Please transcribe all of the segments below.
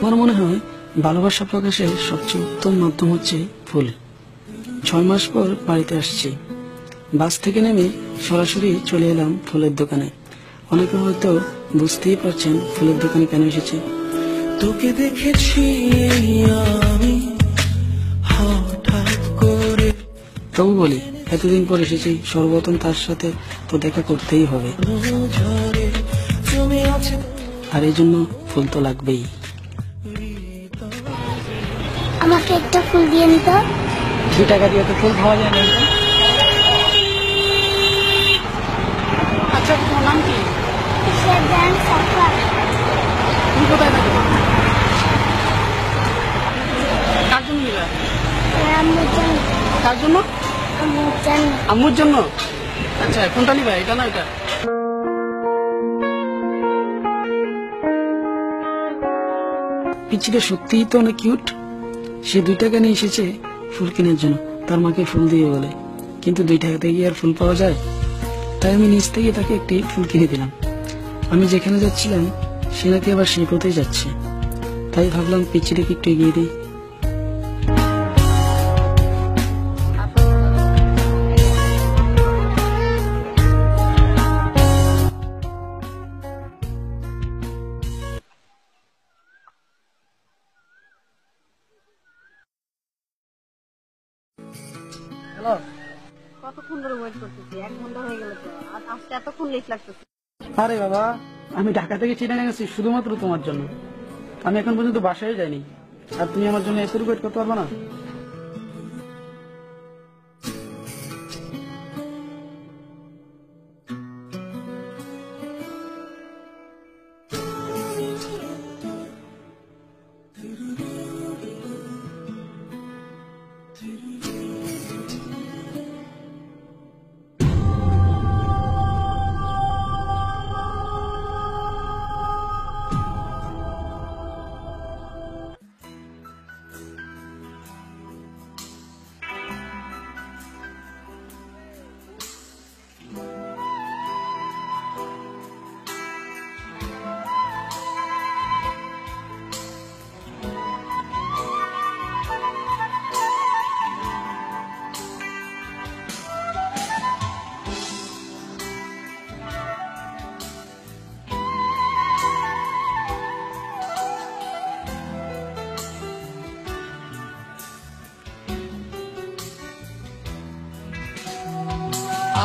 আমার মনে হয় ভালোবাসা প্রকাশের সবচেয়ে উত্তম মাধ্যম হচ্ছে ফুল। 6 মাস পর বাড়িতে আসছি। বাস থেকে নেমে সরাসরি চলে এলাম ফুলের দোকানে। অনেকে হয়তো বুঝতেই পারছেন ফুলের দোকানে কেন এসেছি। তোকে দেখেছি আমি হঠাৎ করে, তবু বলি এতদিন পর এসেছি, সর্বপ্রথম তার সাথে তো দেখা করতেই হবে, আর এই জন্য ফুল তো লাগবেই। আমাকে একটা ফুল দিন তো। 2 টাকা দিয়ে তো ফুল খাওয়া যায় না। আচ্ছা, তোমার নাম কি? তুমি কোথায় থাকো? কার জন্য নিবে? কার জন্য? আম্মুর জন্য। আচ্ছা, কোনটা নিবে? এটা না এটা? পিচিটা সত্যিই তো অনেক কিউট। সে 2 টাকা নিয়ে এসেছে ফুল কেনার জন্য, তার মাকে ফুল দিয়ে বলে। কিন্তু 2 টাকাতে কি আর ফুল পাওয়া যায়? তাই আমি নিজ থেকে তাকে একটি ফুল কিনে দিলাম। আমি যেখানে যাচ্ছিলাম সে নাকি আবার সেই পথেই যাচ্ছে, তাই ভাবলাম পিচিটাকে একটু এগিয়ে দিই। হ্যালো, কতক্ষণ ধরে ওয়েট করতেছি? 1 ঘন্টা হয়ে গেল তো, আর আসতে এতক্ষণ লেট লাগতেছে। আরে বাবা, আমি ঢাকা থেকে চিটাগাং গেছি শুধুমাত্র তোমার জন্য। আমি এখন পর্যন্ত বাসায় যাইনি, আর তুমি আমার জন্য এত ওয়েট করতে পারবে না?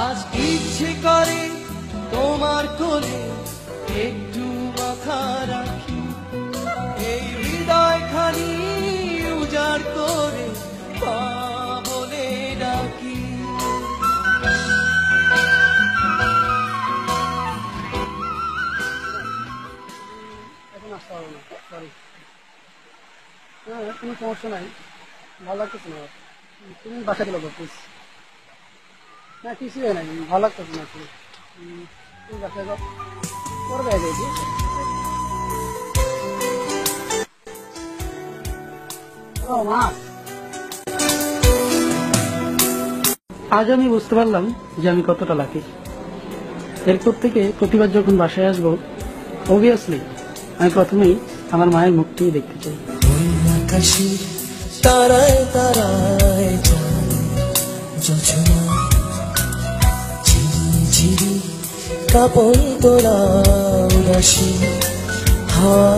আজ ইচ্ছে করে তোমার কোলে একটু মাথা রাখি, এই হৃদয় খানি উজাড় করে মা বলে ডাকি। এখন আসতে পারবো না, সরি। হ্যাঁ, কোনো সমস্যা নাই, ভালো লাগতেছে না। তুমি বাসা দিল প্লিজ। না, কিছুই হয় নাই, ভালো লাগতেছে না। তুমি বাসায় যাও, করবে আগে। আজ আমি বুঝতে পারলাম যে আমি কতটা লাকি। এরপর থেকে প্রতিবার যখন বাসায় আসবো, অবভিয়াসলি আমি প্রথমেই আমার মায়ের মুখটিই দেখতে চাই। তারায় তারায় ঝিরি কাপড় তোলা উদাসী হাওয়া